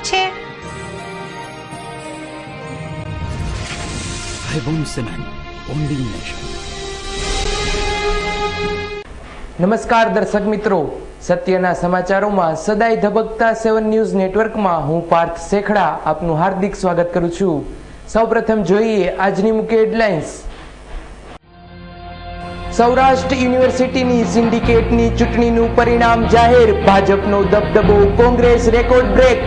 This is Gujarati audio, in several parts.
છે? નમસ્કાર દર્શક મિત્રો, સત્યના સમાચારોમાં સદાય ધબકતા 7 ન્યૂઝ નેટવર્કમાં હું પાર્થ શેખડા આપનું હાર્દિક સ્વાગત કરું છું. સૌપ્રથમ જોઈએ આજની મુખ્ય હેડલાઇન્સ. સૌરાષ્ટ્ર યુનિવર્સિટીની સિન્ડિકેટની ચૂંટણીનું પરિણામ જાહેર, ભાજપનો દબદબો, કોંગ્રેસ રેકોર્ડ બ્રેક.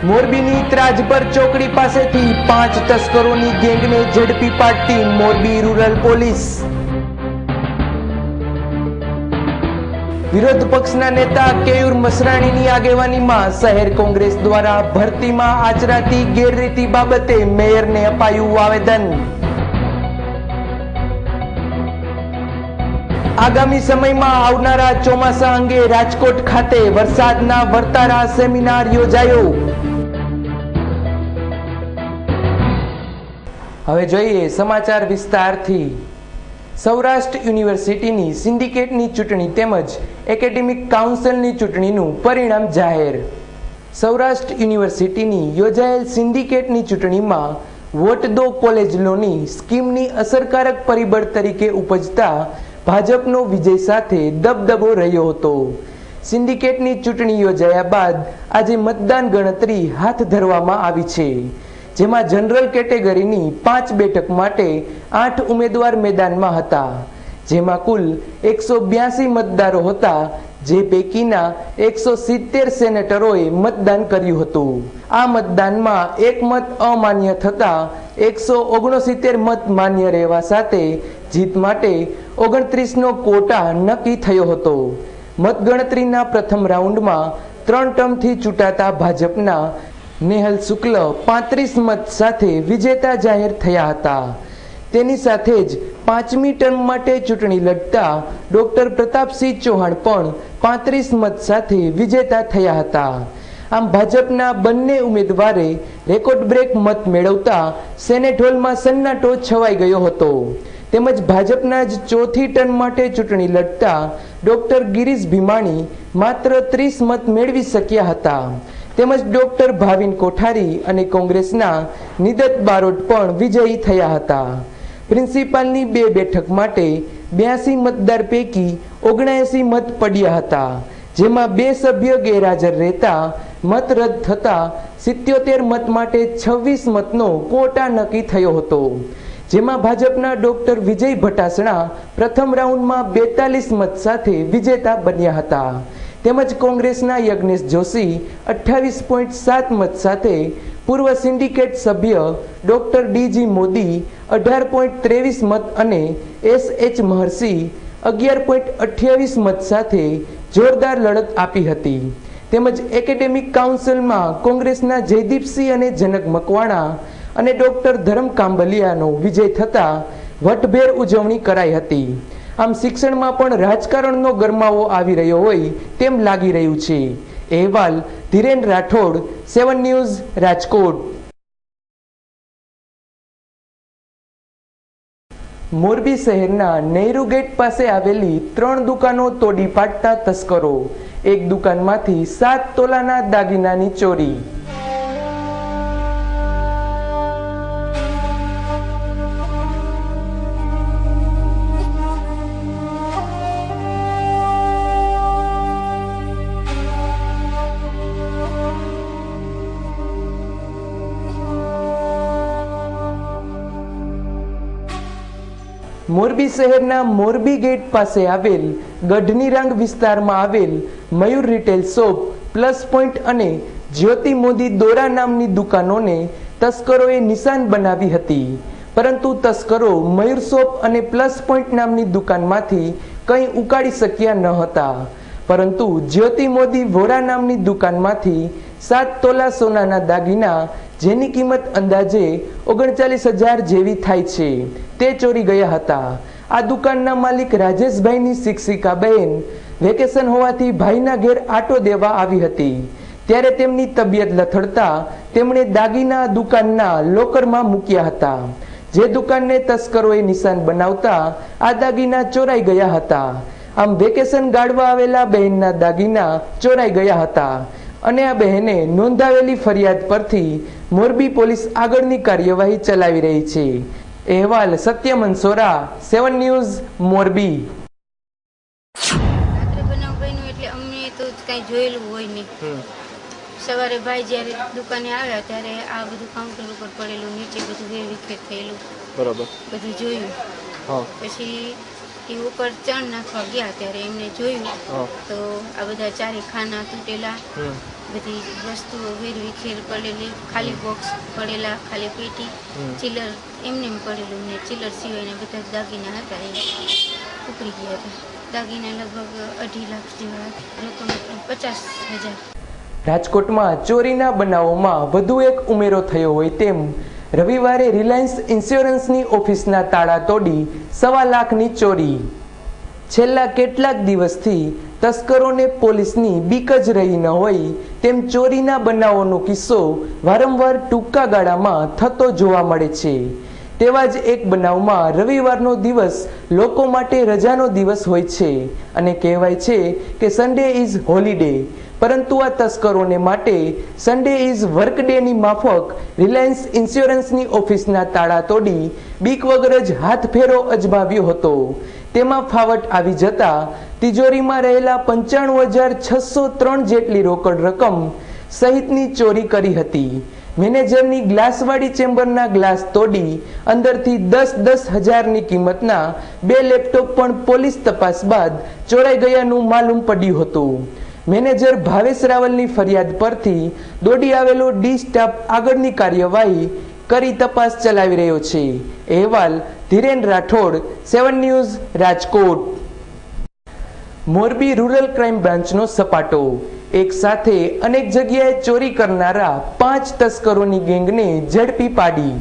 મોરબીની ત્રાજપર ચોકડી પાસેથી 5 તસ્કરોની ગેંગને ઝડપી પાડતી મોરબી રૂરલ પોલીસ. વિરોધ પક્ષના નેતા કેયુર મસરાણીની આગેવાનીમાં શહેર કોંગ્રેસ દ્વારા ભરતીમાં આચરાતી ગેરરીતિ બાબતે મેયરને અપાયું આવેદન. આગામી સમયમાં આવનારા ચોમાસા અંગે રાજકોટ ખાતે વરસાદના વર્તારા સેમિનાર યોજાયો. હવે જોઈએ સમાચાર વિસ્તારથી. સૌરાષ્ટ્ર યુનિવર્સિટીની સિન્ડિકેટની ચૂંટણી તેમજ એકેડેમિક કાઉન્સિલની ચૂંટણીનું પરિણામ જાહેર. સૌરાષ્ટ્ર યુનિવર્સિટીની યોજાયેલ સિન્ડિકેટની ચૂંટણીમાં વોટ દો કોલેજ લોની સ્કીમની અસરકારક પરિબળ તરીકે ઉપજતા ભાજપનો વિજય સાથે દબદબો રહ્યો હતો. સિન્ડિકેટની ચૂંટણી યોજાયા બાદ આજે મતદાન ગણતરી હાથ ધરવામાં આવી છે, જેમાં જનરલ કેટેગરીની 5 બેઠક માટે 8 ઉમેદવાર મેદાનમાં હતા, જેમાં કુલ 182 મતદારો હતા, જે પૈકીના 170 સેનેટરોએ મતદાન કર્યું હતું. આ મતદાનમાં એક મત અમાન્ય થતા 169 મત માન્ય રહેવા સાથે જીત માટે 29નો કોટા નક્કી થયો હતો. મતગણતરીના પ્રથમ રાઉન્ડમાં 3 ટર્મથી ચૂંટાતા ભાજપના નેહલ શુક્લ 35 મત સાથે વિજેતા જાહેર થયા હતા. તેની સાથે જ 5મી ટર્મ માટે ચૂંટણી લડતા ડોક્ટર પ્રતાપસિંહ ચૌહાણ પણ 35 મત સાથે વિજેતા થયા હતા. આમ ભાજપના બંને ઉમેદવારે રેકોર્ડ બ્રેક મત મેળવતા સેનેટ હોલમાં સન્નાટો છવાઈ ગયો હતો. તેમજ ભાજપના જ 4થી ટર્મ માટે ચૂંટણી લડતા ડોક્ટર ગિરીશ ભીમાણી માત્ર 30 મત મેળવી શક્યા હતા. તેમજ ડોક્ટર ભાવિન કોઠારી અને કોંગ્રેસના નિદત બારોટ પણ વિજયી થયા હતા. પ્રિન્સિપાલની 2 બેઠક માટે 82 મતદાર પૈકી 79 મત પડ્યા હતા, જેમાં 2 સભ્ય ગેરહાજર રહેતા મત રદ થતા 77 મત માટે 26 મતનો કોટા નક્કી થયો હતો, જેમાં ભાજપના ડોક્ટર વિજય ભટાસણા પ્રથમ રાઉન્ડમાં 42 મત સાથે વિજેતા બન્યા હતા. તેમજ કોંગ્રેસના યજ્ઞેશ જોશી 28.7 મત સાથે, પૂર્વ સિન્ડિકેટ સભ્ય ડોક્ટર ડીજી મોદી 18.23 મત અને SH મહર્ષિ 11.28 મત સાથે જોરદાર લડત આપી હતી. તેમજ એકેડેમિક કાઉન્સિલમાં કોંગ્રેસના જયદીપસિંહ અને જનક મકવાણા અને ડોક્ટર ધરમ કાંબલિયાનો વિજય થતા વટભેર ઉજવણી કરાઈ હતી. આમ શિક્ષણમાં પણ રાજકારણનો ગરમાવો આવી રહ્યો હોય તેમ લાગી રહ્યું છે. અહેવાલ ધીરેન રાઠોડ, 7 ન્યૂઝ, રાજકોટ. મોરબી શહેરના નહેરુ ગેટ પાસે આવેલી 3 દુકાનો તોડી પાડતા તસ્કરો, એક દુકાનમાંથી 7 તોલાના દાગીનાની ચોરી. મોરબી શહેરના મોરબી ગેટ પાસે આવેલ ગઢનીરાંગ વિસ્તારમાં આવેલ મયુર રિટેલ શોપ, પ્લસ પોઈન્ટ અને જ્યોતિ મોદી દોરા નામની દુકાનોને તસ્કરોએ નિશાન બનાવી હતી, પરંતુ તસ્કરો મયુર શોપ અને પ્લસ પોઈન્ટ નામની દુકાનમાંથી કંઈ ઉકાળી શક્યા ન હતા, પરંતુ જ્યોતિ મોદી વોરા નામની દુકાનમાંથી 7 તોલા સોનાના દાગીના, જેની કિંમત અંદાજે 39,000 જેવી થાય છે, તે ચોરી ગયા હતા. આ દુકાનના માલિક રાજેશભાઈની શિક્ષિકા બહેન વેકેશન હોવાથી ભાઈના ઘેર આટો દેવા આવી હતી, ત્યારે તેમની તબિયત લથડતા તેમણે દાગીના દુકાનના લોકરમાં મૂક્યા હતા, જે દુકાનને તસ્કરોએ નિશાન બનાવતા આ દાગીના ચોરાઈ ગયા હતા. આમ વેકેશન ગાળવા આવેલા બહેનના દાગીના ચોરાઈ ગયા હતા અને આ બહેને નોંધાવેલી ફરિયાદ પરથી મોરબી પોલીસ આગળની કાર્યવાહી ચલાવી રહી છે. અહેવાલ સત્ય મનસોરા, 7 ન્યૂઝ, મોરબી. રાત્રે બનાવ બન્યો એટલે અમને તો કઈ જોયેલું હોય નહીં. સવારે ભાઈ જ્યારે દુકાને આવ્યા ત્યારે આ બધું કાઉન્ટર ઉપર પડેલું, નીચે બધું વેરવિખેર થયેલું બરાબર બધું જોયું. પછી એ ઉપર ચણ નાખવા ગયા ત્યારે એમને જોયું તો આ બધા ચારે ખાના તૂટેલા, બધી વસ્તુઓ વેરવિખેર પડેલી, ખાલી બોક્સ પડેલા, ખાલી પેટી, ચિલ્લર એમને પડેલું ને ચિલ્લર સિવાયના બધા દાગીના હતા એ ઉપડી ગયા હતા. દાગીના લગભગ 2.5 લાખ જેવા, રકમ 50,000. રાજકોટમાં ચોરીના બનાવોમાં વધુ એક ઉમેરો થયો હોય તેમ રવિવારે રિલાયન્સ ઇન્સ્યોરન્સની ઓફિસના તાળા તોડી 1.25 લાખની ચોરી. છેલ્લા કેટલાક દિવસથી તસ્કરોને પોલીસની બીક જ રહી ન હોય તેમ ચોરીના બનાવોનો કિસ્સો વારંવાર ટૂંકા ગાળામાં થતો જોવા મળે છે. તેવા જ એક બનાવમાં રવિવારનો દિવસ લોકો માટે રજાનો દિવસ હોય છે અને કહેવાય છે કે સન્ડે ઇઝ હોલિડે, પરંતુ આ તસ્કરોને માટે સન્ડે ઇઝ વર્ક ડેની માફક રિલાયન્સ ઇન્સ્યોરન્સની ઓફિસના તાળા તોડી બીક વગર જ હાથફેરો અજમાવ્યો હતો. તેમાં ફાવટ આવી જતા તિજોરીમાં રહેલા 95,603 જેટલી રોકડ રકમ સહિતની ચોરી કરી હતી. મેનેજરની ગ્લાસવાળી ચેમ્બરના ગ્લાસ તોડી અંદરથી 10,000 હજારની કિંમતના 2 લેપટોપ પણ પોલીસ તપાસ બાદ ચોરાઈ ગયાનું માલુમ પડ્યું હતું. મેનેજર ભાવેશ રાવલની ફરિયાદ પરથી દોડી આવેલો ડી સ્ટાફ આગળની કાર્યવાહી કરી તપાસ ચલાવી રહ્યો છે. અહેવાલ Dhiren Rathod, 7 News, Rajkot. Morbi rural crime બ્રાન્ચનો સપાટો. એક સાથે અનેક જગ્યાએ ચોરી કરનારા 5 તસ્કરોની ગેંગને ઝડપી પાડી.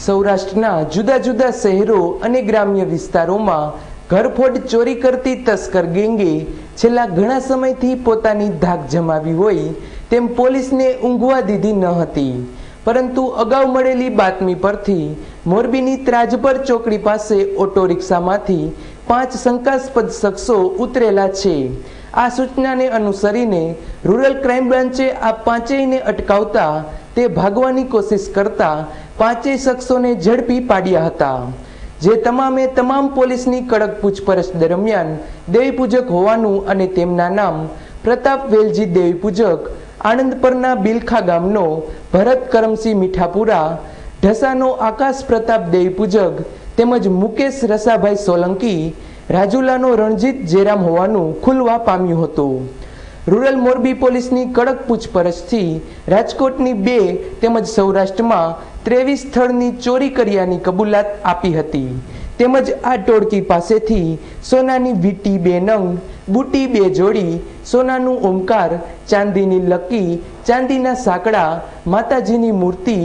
સૌરાષ્ટ્રના જુદા જુદા શહેરો અને ગ્રામ્ય વિસ્તારોમાં ઘરફોડ ચોરી કરતી તસ્કર ગેંગે છેલ્લા ઘણા સમયથી પોતાની ધાક જમાવી હોય તેમ પોલીસને ઊંઘવા દીધી ન હતી. પરંતુ અગાઉ મળેલી બાતમી પરથી મોરબીની ત્રાજપર ચોકડી પાસે ઓટો રિક્ષામાંથી 5 શંકાસ્પદ શખ્સો ઉતરેલા છે. આ સૂચનાને અનુસરીને રૂરલ ક્રાઇમ બ્રાન્ચે આ 5ને અટકાવતા તે ભાગવાની કોશિશ કરતા 5 શખ્સોને ઝડપી પાડ્યા હતા. જે તમામ પોલીસની કડક પૂછપરછ દરમિયાન દેવીપૂજક હોવાનું અને તેમના નામ પ્રતાપ વેલજી દેવીપૂજક, આણંદપરના બિલખા ગામનો ભરત કરમસિંહ મીઠાપુરા, ઢસાનો આકાશ પ્રતાપ દેવીપૂજક તેમજ મુકેશ રસાભાઈ સોલંકી, રાજુલાનો રણજીત જેરામ હોવાનું ખુલવા પામ્યું હતું. રૂરલ મોરબી પોલીસની કડક પૂછપરછથી રાજકોટની 2 તેમજ સૌરાષ્ટ્રમાં 23 સ્થળની ચોરી કર્યાની કબૂલાત આપી હતી. તેમજ આ ટોળકી પાસેથી સોનાની વીંટી 2 નંગ, બુટી 2 જોડી, સોનાનું ઓમકાર, ચાંદીની લકી, ચાંદીના સાંકડા, માતાજીની મૂર્તિ,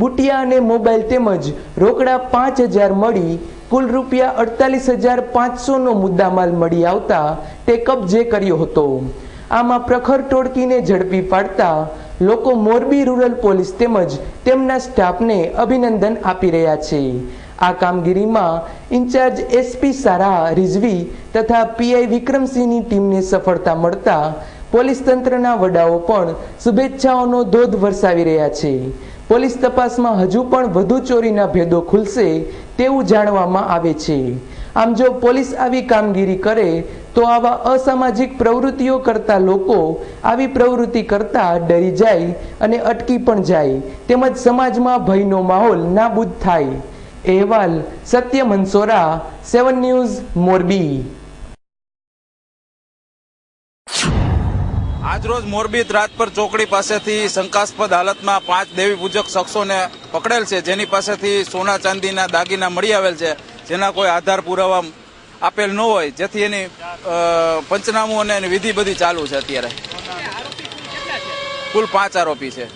બુટિયા અને મોબાઈલ તેમજ રોકડા 5,000 મળી કુલ રૂપિયા 48,500નો મુદ્દામાલ મળી આવતા તે કબજે કર્યો હતો. આમાં પ્રખર ટોળકીને ઝડપી પાડતા લોકો મોરબી રૂરલ પોલીસ તેમજ તેમના સ્ટાફને અભિનંદન આપી રહ્યા છે. આ કામગીરીમાં ઇન્ચાર્જ એસપી સારા રિઝવી તથા પીઆઈ વિક્રમસિંહની ટીમને સફળતા મળતા પોલીસ તંત્રના વડાઓ પણ શુભેચ્છાઓનો ધોધ વરસાવી રહ્યા છે. પોલીસ તપાસમાં હજુ પણ વધુ ચોરીના ભેદો ખુલશે તેવું જાણવામાં આવે છે. આમ જો પોલીસ આવી કામગીરી કરે તો આવા અસામાજિક પ્રવૃત્તિઓ કરતા લોકો આવી પ્રવૃત્તિ કરતા ડરી જાય અને અટકી પણ જાય, તેમજ સમાજમાં ભયનો માહોલ નાબૂદ થાય. અહેવાલ સત્ય મનસોરા, 7 ન્યૂઝ, મોરબી. આજરોજ મોરબી ત્રાજપર ચોકડી પાસેથી શંકાસ્પદ હાલતમાં 5 દેવી પૂજક શખ્સોને પકડેલ છે, જેની પાસેથી સોના ચાંદીના દાગીના મળી આવેલ છે, જેના કોઈ આધાર પુરાવા આપેલ ન હોય, જેથી એની પંચનામું અને એની વિધિ બધી ચાલુ છે. અત્યારે કુલ 5 આરોપી છે.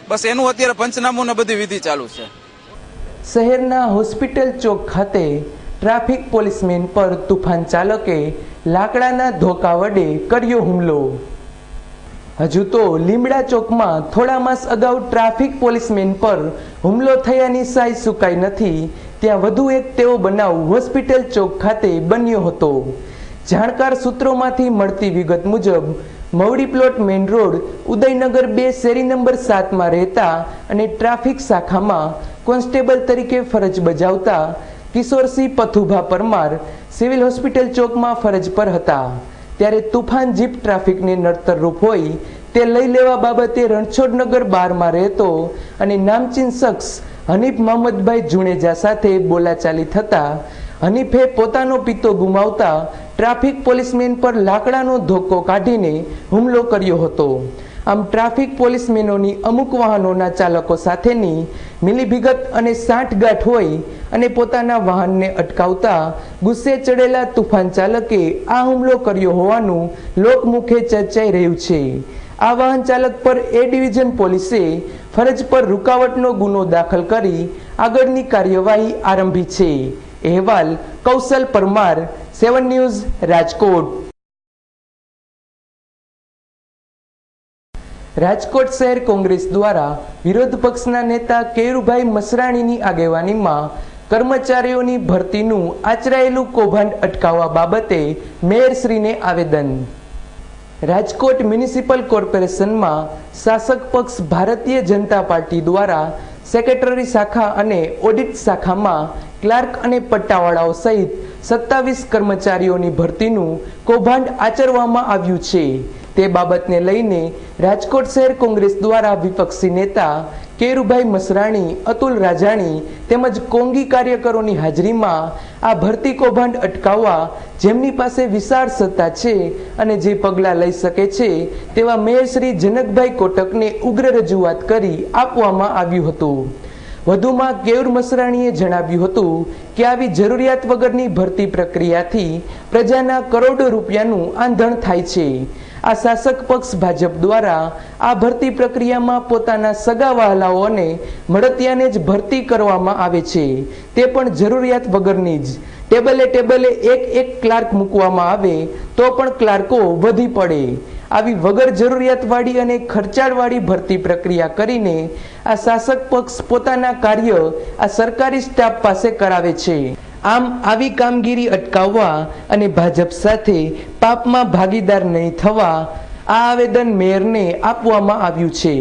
બસ એનું અત્યારે પંચનામું ને બધી વિધિ ચાલુ છે. શહેરના હોસ્પિટલ ચોક ખાતે ટ્રાફિક પોલીસમેન પર તુફાન ચાલકે લાકડાના ધોકા વડે કર્યો હુમલો. હજુ તો લીમડા ચોકમાં થોડા માસ અગાઉ ટ્રાફિક પોલીસમેન પર હુમલો થયાની સાય સુકાઈ નથી, ત્યાં વધુ એક તેવો બનાવ હોસ્પિટલ ચોક ખાતે બન્યો હતો. જાણકાર સૂત્રોમાંથી મળતી વિગત મુજબ મવડી પ્લોટ મેઇન રોડ ઉદયનગર 2 શેરી નંબર 7માં રહેતા અને ટ્રાફિક શાખામાં કોન્સ્ટેબલ તરીકે ફરજ બજાવતા કિશોરસિંહ પથુભા પરમાર સિવિલ હોસ્પિટલ ચોકમાં ફરજ પર હતા. ત્યારે તુફાન જીપ ટ્રાફિકને નડતરરૂપ હોય તે લઈ લેવા બાબતે રણછોડનગર 12માં રહેતો અને નામચીન શખ્સ હનીફ મોહમ્મદભાઈ જુણેજા સાથે બોલાચાલી થતા હનીફે પોતાનો પિત્તો ગુમાવતા ટ્રાફિક પોલીસમેન પર લાકડાનો ધોકો કાઢીને હુમલો કર્યો હતો. આમ ટ્રાફિક પોલીસમેનોની અમુક વાહનોના ચાલકો સાથેની મિલીભગત અને સાંઠગાંઠ હોય અને પોતાના વાહનને અટકાવતા ગુસ્સે ચડેલા તુફાન ચાલકે આ હુમલો કર્યો હોવાનું લોકમુખે ચર્ચાઈ રહ્યું છે. આ વાહન ચાલક પર એ ડિવિઝન પોલીસે ફરજ પર રૂકાવટનો ગુનો દાખલ કરી આગળની કાર્યવાહી આરંભી છે. અહેવાલ કૌશલ પરમાર, 7 ન્યૂઝ, રાજકોટ. રાજકોટ શહેર કોંગ્રેસ દ્વારા વિરોધ પક્ષના નેતા કેયુરભાઈ મસરાણીની આગેવાનીમાં કર્મચારીઓની ભરતીનું આચરાયેલું કૌભાંડ અટકાવવા બાબતે મેયરશ્રીને આવેદન. રાજકોટ મ્યુનિસિપલ કોર્પોરેશનમાં શાસક પક્ષ ભારતીય જનતા પાર્ટી દ્વારા સેક્રેટરી શાખા અને ઓડિટ શાખામાં ક્લાર્ક અને પટ્ટાવાળાઓ સહિત 27 કર્મચારીઓની ભરતીનું કૌભાંડ આચરવામાં આવ્યું છે. તે બાબતને લઈને રાજકોટ શહેર કોંગ્રેસ દ્વારા વિપક્ષી નેતા કેયુરભાઈ મસરાણી, અતુલ રાજાણી તેમજ કોંગી કાર્યકરોની હાજરીમાં આ ભરતી કૌભાંડ અટકાવવા જેમની પાસે વિશાળ સત્તા છે અને જે પગલાં લઈ શકે છે તેવા મેયર શ્રી જનકભાઈ કોટકને ઉગ્ર રજૂઆત કરી આપવામાં આવ્યું હતું. વધુમાં કેયુર મસરાણીએ જણાવ્યું હતું કે આવી જરૂરિયાત વગરની ભરતી પ્રક્રિયાથી પ્રજાના કરોડો રૂપિયાનું આંધણ થાય છે. આ શાસક પક્ષ ભાજપ દ્વારા આ ભરતી પ્રક્રિયામાં પોતાના સગા વહાલાઓ અને મળતિયાને જ ભરતી કરવામાં આવે છે, તે પણ જરૂરિયાત વગરની જ. ટેબલે એક ક્લાર્ક મૂકવામાં આવે તો પણ ક્લાર્કો વધી પડે. આવી વગર જરૂરિયાતવાળી અને ખર્ચાળવાળી ભરતી પ્રક્રિયા કરીને આ શાસક પક્ષ પોતાના કાર્ય આ સરકારી સ્ટાફ પાસે કરાવે છે. આમ આવી કામગીરી અટકાવવા અને ભાજપ સાથે પાપમાં ભાગીદાર નહીં થવા આ આવેદન મેયરને આપવામાં આવ્યું છે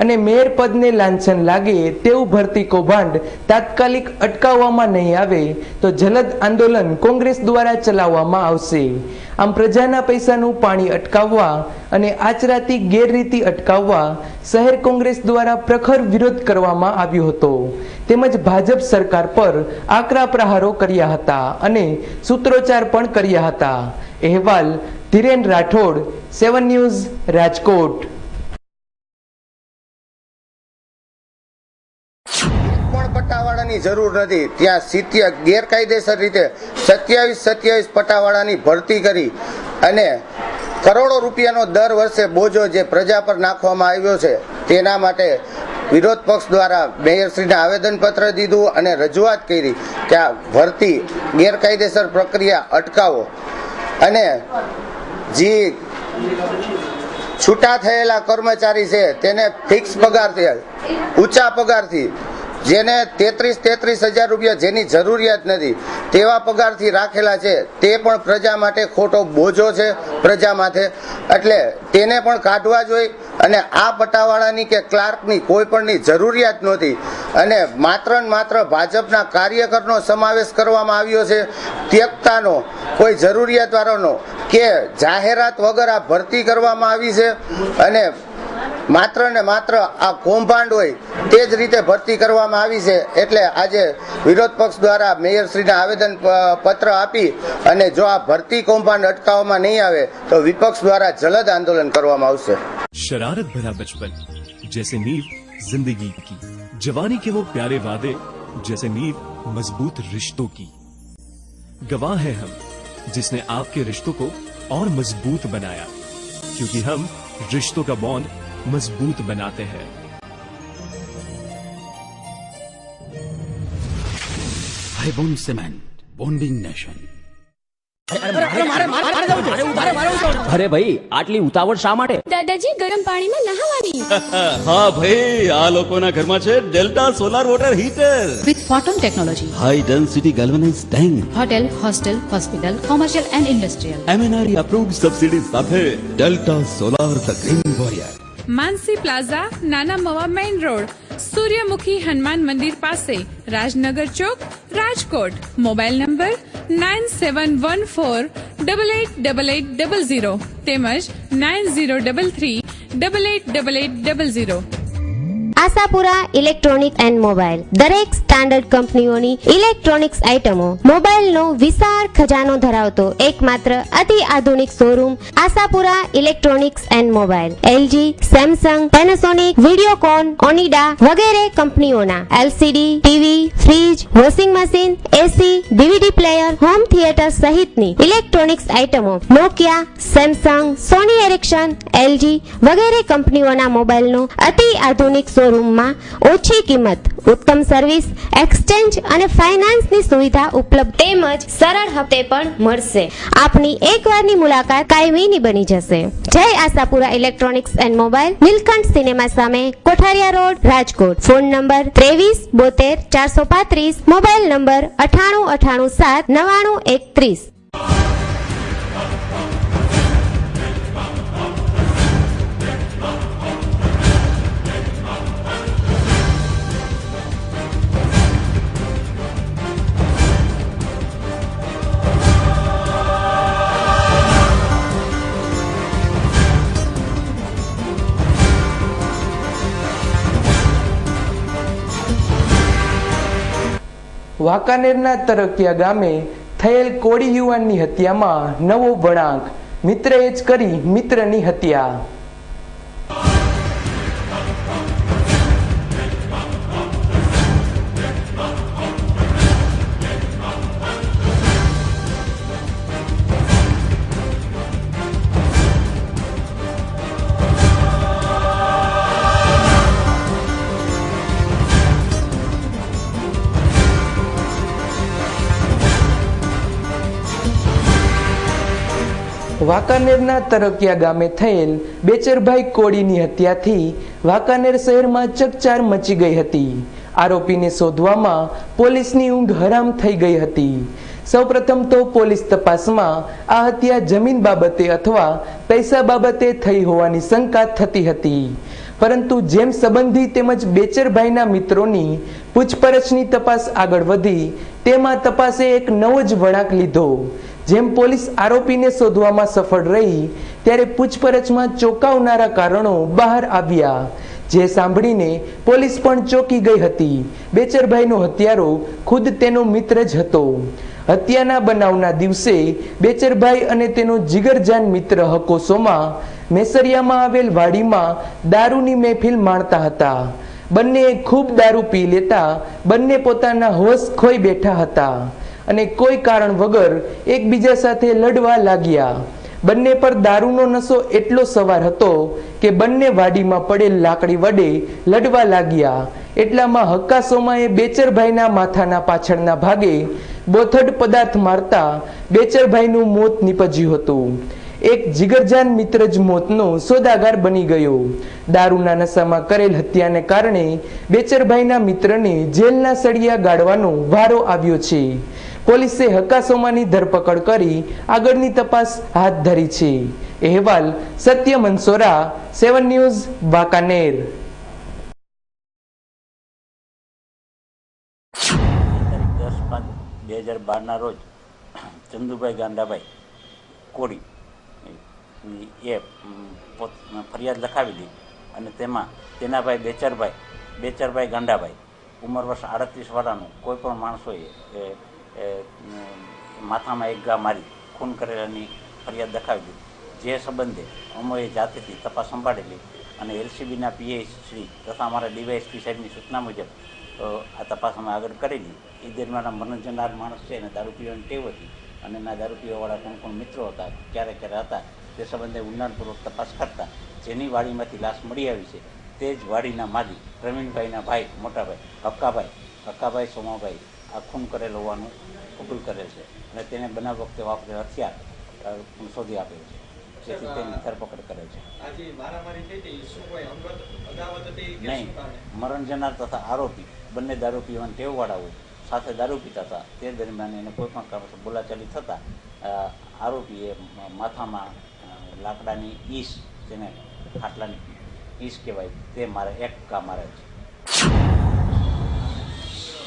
અને મેયર પદને લાંછન લાગે તેવું ભરતી કૌભાંડ તાત્કાલિક અટકાવવામાં નહીં આવે તો જલદ આંદોલન કોંગ્રેસ દ્વારા ચલાવવામાં આવશે. આમ પ્રજાના પૈસાનું પાણી અટકાવવા અને આચરાતી ગેરરીતિ અટકાવવા શહેર કોંગ્રેસ દ્વારા પ્રખર વિરોધ કરવામાં આવ્યો હતો તેમજ ભાજપ સરકાર પર આકરા પ્રહારો કર્યા હતા અને સૂત્રોચ્ચાર પણ કર્યા હતા. અહેવાલ ધીરેન રાઠોડ, 7 ન્યૂઝ, રાજકોટ. પટ્ટાવાળાની જરૂર નથી ત્યાં ગેરકાયદેસર રીતે 27 પટ્ટાવાળાની ભરતી કરી અને કરોડો રૂપિયાનો દર વર્ષે બોજો જે પ્રજા પર નાખવામાં આવ્યો છે તેના માટે વિરોધ પક્ષ દ્વારા મેયરશ્રીને આવેદનપત્ર દીધું અને રજૂઆત કરી કે આ ભરતી ગેરકાયદેસર પ્રક્રિયા અટકાવો અને જે છૂટા થયેલા કર્મચારી છે તેને ફિક્સ પગારથી, ઊંચા પગારથી, જેને 33,000 રૂપિયા જેની જરૂરિયાત નથી તેવા પગારથી રાખેલા છે, તે પણ પ્રજા માટે ખોટો બોજો છે પ્રજા માથે, એટલે તેને પણ કાઢવા જોઈએ. અને આ પટ્ટાવાળાની કે ક્લાર્કની કોઈ પણની જરૂરિયાત નહોતી અને માત્ર ભાજપના કાર્યકરનો સમાવેશ કરવામાં આવ્યો છે. ત્યક્તાનો કોઈ જરૂરિયાતવાળાનો કે જાહેરાત વગર આ ભરતી કરવામાં આવી છે અને માત્ર ને માત્ર આ કૌભાંડ હોય તે જ રીતે ભરતી કરવામાં આવી છે. એટલે આજે વિરોધ પક્ષ દ્વારા મેયરશ્રીને આવેદન પત્ર આપી અને જો આ ભરતી કૌભાંડ અટકાવવામાં નહીં આવે તો વિપક્ષ દ્વારા જલદ આંદોલન કરવામાં આવશે. शरारत भरा बचपन जैसे नींव जिंदगी की, जवानी के वो प्यारे वादे जैसे नींव मजबूत रिश्तों की. गवाह है हम जिसने आपके रिश्तों को और मजबूत बनाया, क्योंकि हम रिश्तों का बॉन्ड मजबूत बनाते हैं। Ibon Cement, bonding nation. અરે ભાઈ આટલી ઉતાવળ શા માટે? દાદાજી ગરમ પાણીમાં નહાવાની. હા ભાઈ, આ લોકોના ઘરમાં છે delta solar water heater with photon technology, high density galvanized tank, hotel, hostel, hospital, commercial and industrial. MNRE approved subsidies સાથે Delta solar the green warrior. Mansi plaza, Nana Mava main road, Suryamukhi Hanuman મંદિર પાસે, રાજનગર ચોક, રાજકોટ. મોબાઈલ નંબર 9714888800 તેમજ 9033888800. આશાપુરા ઇલેક્ટ્રોનિક એન્ડ મોબાઈલ દરેક સ્ટાન્ડર્ડ કંપનીઓની ઇલેક્ટ્રોનિક્સ આઇટમો મોબાઈલનો વિશાળ ખજાનો ધરાવતો એકમાત્ર અતિ આધુનિક showroom Ashapura electronics and mobile. LG, Samsung, Panasonic, Videocon, Onida વગેરે કંપનીઓના LCD, TV, fridge, washing machine, AC, DVD player, home theatre સહિતની ઇલેક્ટ્રોનિક્સ આઇટમો નોકિયા, સેમસંગ, સોની એરિક્સન, એલજી વગેરે કંપનીઓના મોબાઈલનો અતિ આધુનિક શોરૂમમાં ઓછી કિંમત, ઉત્તમ સર્વિસ, એક્સચેન્જ અને ફાઇનાન્સની સુવિધા ઉપલબ્ધ તેમજ સરળ હપ્તે પણ મળશે. આપની એકવારની મુલાકાત કાયમીની બની જશે. Jai Ashapura electronics and mobile, Nilkanth cinema સામે, Kothariya road, Rajkot. Phone number 2372 435, mobile number 9898 79931. વાંકાનેરના તરકિયા ગામે થયેલ કોળી યુવાનની હત્યામાં નવો વળાંક, મિત્રએ જ કરી મિત્રની હત્યા. વાંકાનેરના તરકિયા ગામે થયેલ બેચરભાઈ કોળીની હત્યાથી વાંકાનેર શહેરમાં ચકચાર મચી ગઈ હતી. આરોપીને શોધવામાં પોલીસની ઊંઘ હરામ થઈ ગઈ હતી. સૌપ્રથમ તો પોલીસ તપાસમાં આ હત્યા જમીન બાબતે અથવા પૈસા બાબતે થઈ હોવાની શંકા થતી હતી, પરંતુ જેમ સંબંધી તેમજ બેચરભાઈના મિત્રોની પૂછપરછની તપાસ આગળ વધી તેમાં તપાસે એક નવો જ વળાંક લીધો. જેમ પોલીસ આરોપીને શોધવામાં સફળ રહી ત્યારે પૂછપરછમાં ચોંકાવનારા કારણો બહાર આવ્યા, જે સાંભળીને પોલીસ પણ ચોંકી ગઈ હતી. બેચરભાઈનો હત્યારો ખુદ તેનો મિત્ર જ હતો. હત્યાના બનાવના દિવસે બેચરભાઈ અને તેનો જીગરજાન મિત્ર હકો સોમા મેસરિયામાં આવેલ વાડીમાં દારૂની મહેફિલ માણતા હતા. બંને ખૂબ દારૂ પી લેતા બંને પોતાના હોશ ખોઈ બેઠા હતા અને કોઈ કારણ વગર એકબીજા સાથે લડવા લાગ્યા. બંને પર દારૂનો નશો એટલો સવાર હતો કે બંને વાડીમાં પડેલ લાકડી વડે લડવા લાગ્યા. એટલામાં હક્કાસોમાએ બેચરભાઈના માથાના પાછળના ભાગે બોથડ પદાર્થ મારતા બેચરભાઈનું મોત નીપજ્યું હતું. એક જીગરજાન મિત્ર જ મોતનો સોદાગાર બની ગયો. દારૂના નશામાં કરેલ હત્યાને કારણે બેચરભાઈના મિત્રને જેલના સળિયા ગાળવાનો વારો આવ્યો છે. પોલીસે હક્કાસોમાની ધરપકડ કરી આગળની તપાસ હાથ ધરી છે. અહેવાલ સત્ય મનસોરા, 7 ન્યૂઝ, વાંકાનેર. 10/5/2012 રોજ ચંદુભાઈ ગાંડાભાઈ કોળી એ ફરિયાદ લખાવી હતી અને તેમાં તેના ભાઈ બેચરભાઈ ગાંડાભાઈ ઉંમર વર્ષ 38 વાળાનું કોઈ પણ માણસોએ માથામાં એક ઘા મારી ખૂન કરેલાની ફરિયાદ લખાવી હતી. જે સંબંધે અમોએ જાતેથી તપાસ સંભાળેલી અને એલસીબીના પીઆઈ શ્રી તથા અમારા ડીવાયએસપી સાહેબની સૂચના મુજબ આ તપાસ અમે આગળ કરેલી. એ દરમિયાન મનોજનદાર માણસ છે અને દારૂ પીવાની ટેવ હતી અને એના દારૂ પીવાવાળા કોણ મિત્રો હતા, ક્યારે હતા તે સંબંધે ઊંડાણપૂર્વક તપાસ કરતા જેની વાડીમાંથી લાશ મળી આવી છે તે જ વાડીના માલિક પ્રવીણભાઈના ભાઈ મોટાભાઈ હક્કાભાઈ સોમાભાઈ આ ખૂન કરેલ હોવાનું કબૂલ કરેલ છે અને તેને બનાવ વખતે વાપરેલ હથિયાર શોધી આપેલ છે, જેથી તેની ધરપકડ કરેલ છે. નહીં, મરણ જનાર તથા આરોપી બંને દારૂ પીવાની ટેવવાળા હોય, સાથે દારૂ પીતા હતા. તે દરમિયાન એને કોઈ પણ કારણસર બોલાચાલી થતાં આરોપીએ માથામાં લાકડાની ઈસ, જેને ખાટલાની ઈસ કહેવાય, તે એક ઘા મારે છે.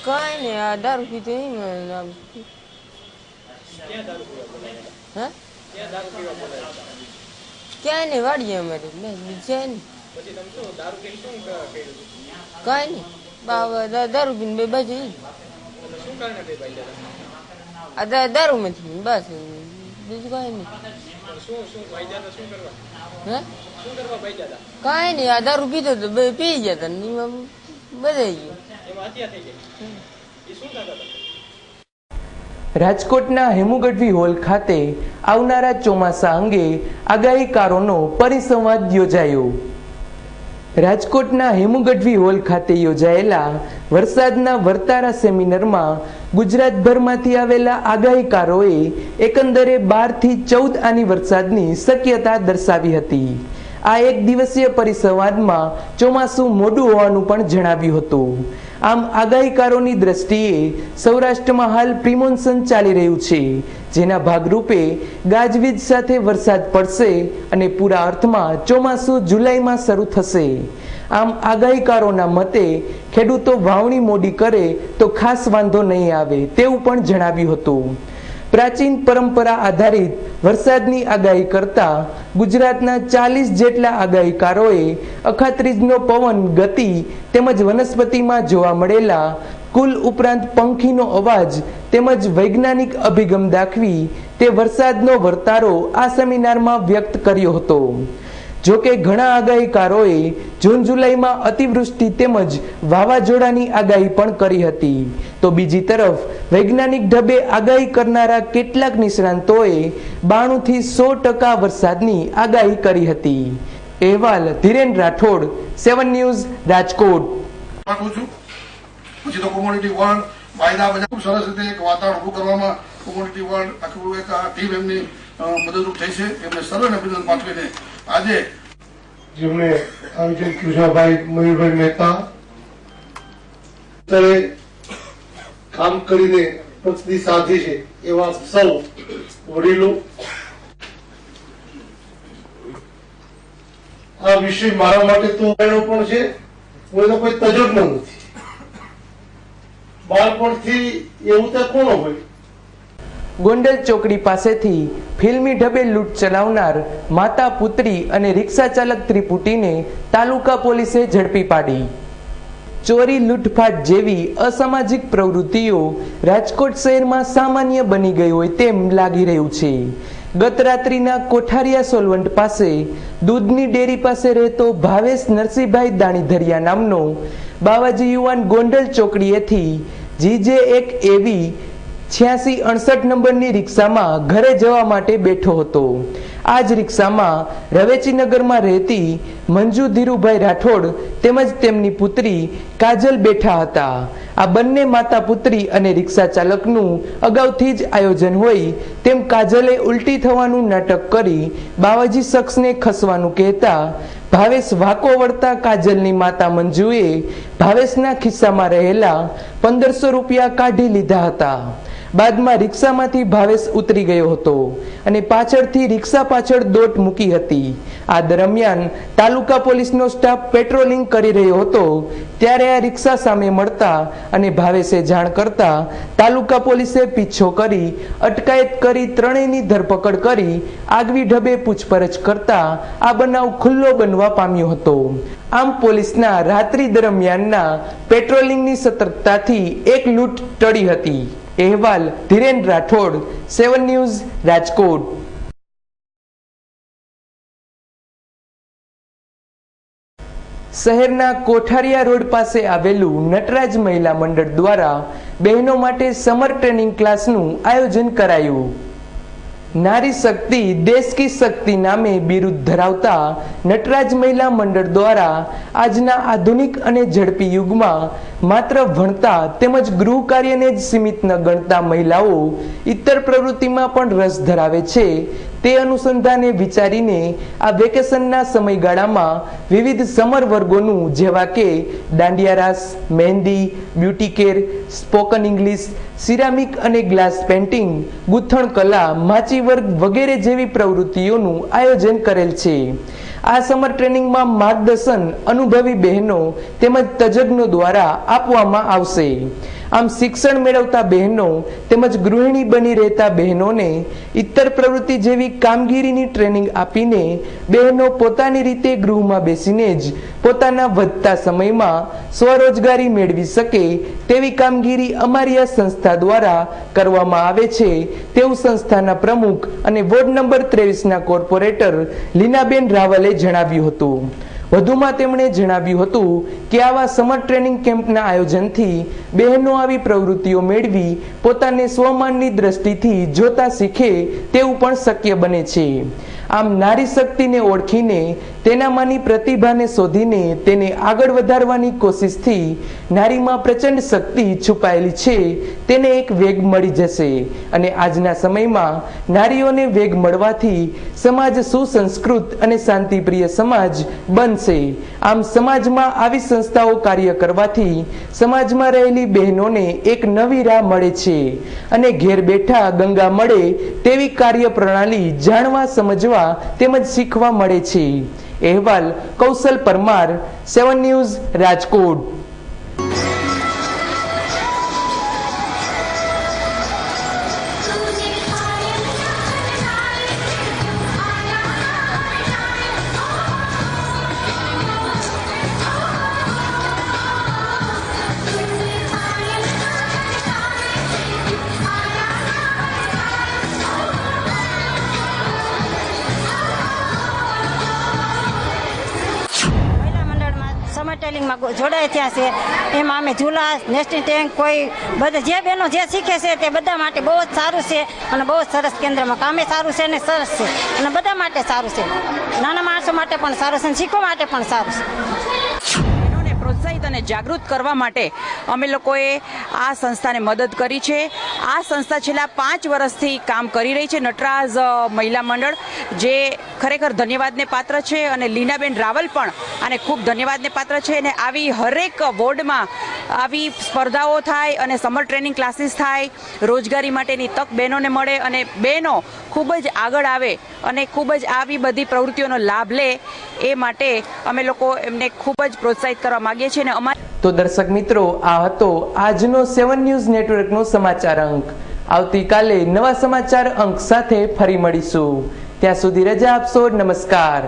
કઈ નહીં, આ દારૂ પીતો ક્યાં નહીં વાડીએ અમારે છે ને કઈ નહીં દારૂ પીને બે બાજુ દારૂ માંથી બસ બીજું કઈ નહીં. કઈ નહીં, આ દારૂ પીતો તો પી જતા બધા રાજકોટના હેમુગઢવી હોલ ખાતે આવનારા ચોમાસા અંગે આગાહીકારોનો પરિસંવાદ યોજાયો. રાજકોટના હેમુગઢવી હોલ ખાતે યોજાયેલા વરસાદના વર્તારા સેમિનારમાં ગુજરાતભરમાંથી આવેલા આગાહીકારોએ એકંદરે 12 થી 14 આની વરસાદની શક્યતા દર્શાવી હતી. આ એક દિવસીય પરિસંવાદમાં ચોમાસું મોડું હોવાનું પણ જણાવ્યું હતું. આમ આગાહીકારોની દ્રષ્ટિએ સૌરાષ્ટ્રમાં હાલ પ્રિમોન્સન ચાલી રહ્યું છે, જેના ભાગરૂપે ગાજવીજ સાથે વરસાદ પડશે અને પૂરા અર્થમાં ચોમાસું જુલાઈમાં શરૂ થશે. આમ આગાહીકારોના મતે ખેડૂતો વાવણી મોડી કરે તો ખાસ વાંધો નહીં આવે તેવું પણ જણાવ્યું હતું. પ્રાચીન પરંપરા આધારિત વરસાદની આગાહી કરતા ગુજરાતના 40 જેટલા આગાહીકારોએ અખાત્રીજનો પવન, ગતિ તેમજ વનસ્પતિમાં જોવા મળેલા કુલ ઉપરાંત પંખીનો અવાજ તેમજ વૈજ્ઞાનિક અભિગમ દાખવી તે વરસાદનો વર્તારો આ સેમિનારમાં વ્યક્ત કર્યો હતો. જોકે ઘણા આગાહીકારોએ જૂન જુલાઈમાં અતિવૃષ્ટિ તેમજ વાવાઝોડાની આગાહી પણ કરી હતી, તો બીજી તરફ વૈજ્ઞાનિક ઢબે આગાહી કરનારા કેટલાક નિષ્ણાંતોએ 92 થી 100% વરસાદની આગાહી કરી હતી. અહેવાલ ધીરેન રાઠોડ, 7 ન્યૂઝ, રાજકોટ. પછી તો કોમ્યુનિટી વન વાયદા બધા ખૂબ સરસ રીતે એક વાતાવરણ ઉભું કરવામાં કોમ્યુનિટી વન આખું એક ટીમ એમની મદદરૂપ થઈ છે. એમને સર્વને અભિનંદન પાઠવીને આજે જેમણે આયોજન કૃષ્ણભાઈ મયુરભાઈ મહેતા કામ કરીને પ્રગતિ સાધી છે એવા સૌ વડીલો, આ વિષય મારા માટે તો પણ છે. હું એનો કોઈ તજજ્ઞ નથી. બાળપણથી એવું તો કોણ હોય. ગોંડલ ચોકડી પાસેથી ફિલ્મી ઢબે લૂંટ ચલાવનાર માતા પુત્રી અને રિક્ષા ચાલક ત્રિપુટીને તાલુકા પોલીસે ઝડપી પાડી. ચોરી, લૂંટફાટ જેવી અસામાજિક પ્રવૃત્તિઓ રાજકોટ શહેરમાં સામાન્ય બની ગઈ હોય તેમ લાગી રહ્યું છે. ગત રાત્રિના કોઠારિયા સોલવંટ પાસે દૂધની ડેરી પાસે રહેતો ભાવેશ નરસિંહભાઈ દાણીધરિયા નામનો બાવાજી યુવાન ગોંડલ ચોકડીએથી GJ1 એવી 8668 નંબરની રિક્ષામાં ઘરે જવા માટે બેઠો હતો. આ જ રિક્ષામાં રવેચીનગરમાં રહેતી મંજુ ધીરુભાઈ રાઠોડ તેમજ તેમની પુત્રી કાજલ બેઠા હતા. આ બંને માતા પુત્રી અને રિક્ષા ચાલકનું અગાઉથી જ આયોજન હોય તેમ કાજલે ઉલટી થવાનું નાટક કરી બાવાજી શખ્સને ખસવાનું કહેતા ભાવેશ વાકો વળતા કાજલની માતા મંજુએ ભાવેશના ખિસ્સામાં રહેલા 1500 રૂપિયા કાઢી લીધા હતા. બાદમાં રિક્ષામાંથી ભાવેશ ઉતરી ગયો હતો અને પાછળથી રિક્ષા પાછળ દોટ મૂકી હતી. આ દરમિયાન તાલુકા પોલીસનો સ્ટાફ પેટ્રોલિંગ કરી રહ્યો હતો ત્યારે આ રિક્ષા સામે મળતા અને ભાવેશે જાણ કરતા તાલુકા પોલીસે પીછો કરી અટકાયત કરી ત્રણેયની ધરપકડ કરી આગવી ઢબે પૂછપરછ કરતા આ બનાવ ખુલ્લો બનવા પામ્યો હતો. આમ પોલીસના રાત્રિ દરમિયાનના પેટ્રોલિંગની સતર્કતાથી એક લૂંટ ટળી હતી. અહેવાલ ધીરેન રાઠોડ, 7 ન્યૂઝ, રાજકોટ. શહેરના કોઠારિયા રોડ પાસે આવેલું નટરાજ મહિલા મંડળ દ્વારા બહેનો માટે સમર ટ્રેનિંગ ક્લાસનું આયોજન કરાયું. नारी शक्ति देश की शक्ति नामे बिरुद धरावता नटराज महिला मंडल द्वारा आजना आधुनिक अने झड़पी युग में मात्र भणता तेमज गृह कार्य ने सीमित न गणता महिलाओं इतर प्रवृत्ति में पण रस धरावे छे। ते अनुसंधाने विचारीने आ वेकेशनना समयगाळामां विविध समर वर्गोनुं जेवा के दांडिया रास, मेहंदी, ब्यूटी केर, स्पोकन इंग्लिश, सिरामिक अने ग्लास पेंटिंग, गूंथण कला, माची वर्ग वगैरह जेवी प्रवृत्तिओनुं आयोजन करेल छे। आ समर ट्रेनिंग में मार्गदर्शन अनुभवी बहनों तेमज तज्ञों द्वारा आपवामां आवशे। आम शिक्षण मेळवता बहनों तेमज गृहिणी बनी रहता बहनों ने इतर प्रवृत्ति जेवी कामगीरीनी ट्रेनिंग आपीने बहनों पोतानी रीते गृह में बेसीने ज पोताना वधता समय में स्वरोजगारी मेळवी सके तेवी कामगीरी अमारी आ संस्था द्वारा करवामां आवे छे तेवुं संस्थाना प्रमुख अने वोर्ड नंबर 23 ना कोर्पोरेटर लीनाबेन रावले जणाव्युं हतुं। વધુમાં તેમણે જણાવ્યું હતું કે આવા સમર ટ્રેનિંગ કેમ્પના આયોજનથી બહેનો આવી પ્રવૃત્તિઓ મેળવી પોતાને સ્વમાનની દ્રષ્ટિથી જોતા શીખે તેવું પણ શક્ય બને છે। આમ નારી શક્તિને ઓળખીને તેનામાંની પ્રતિભાને શોધીને તેને આગળ વધારવાની કોશિશથી નારીમાં પ્રચંડ શક્તિ છુપાયેલી છે તેને એક વેગ મળી જશે અને આજના સમયમાં નારીઓને વેગ મળવાથી સમાજ સુસંસ્કૃત અને શાંતિપ્રિય સમાજ બનશે। આમ સમાજમાં આવી સંસ્થાઓ કાર્ય કરવાથી સમાજમાં રહેલી બહેનોને એક નવી રાહ મળે છે અને ઘેર બેઠા ગંગા મળે તેવી કાર્યપ્રણાલી જાણવા સમજવા તેમજ શીખવા મળે છે। અહેવાલ કૌશલ પરમાર, 7 ન્યૂઝ, રાજકોટ। જોડાય થયા છે એમાં અમે ઝૂલા, નેસ્ટિંગ ટેન્ક, કોઈ બધા જે બહેનો જે શીખે છે તે બધા માટે બહુ જ સારું છે અને બહુ જ સરસ કેન્દ્રમાં કામે સારું છે અને સરસ છે અને બધા માટે સારું છે, નાના માણસો માટે પણ સારું છે અને શીખવા માટે પણ સારું છે। પ્રોત્સાહિત અને જાગૃત કરવા માટે અમે લોકોએ આ સંસ્થાને મદદ કરી છે। આ સંસ્થા છેલ્લા 5 વર્ષથી કામ કરી રહી છે, નટરાજ મહિલા મંડળ, જે ખરેખર ધન્યવાદને પાત્ર છે અને લીનાબેન રાવલ પણ આને ખૂબ ધન્યવાદને પાત્ર છે। અને આવી હરેક વોર્ડમાં આવી સ્પર્ધાઓ થાય અને સમર ટ્રેનિંગ ક્લાસીસ થાય, રોજગારી માટેની તક બહેનોને મળે અને બહેનો ખૂબ જ આગળ આવે અને ખૂબ જ આવી બધી પ્રવૃત્તિઓનો લાભ લે એ માટે અમે લોકો એમને ખૂબ જ પ્રોત્સાહિત કરવા માંગીએ છીએ। તો દર્શક મિત્રો, આ હતો આજનો 7 ન્યૂઝ નેટવર્કનો સમાચાર અંક। આવતીકાલે નવા સમાચાર અંક સાથે ફરી મળીશું, ત્યાં સુધી રજા આપશો। નમસ્કાર।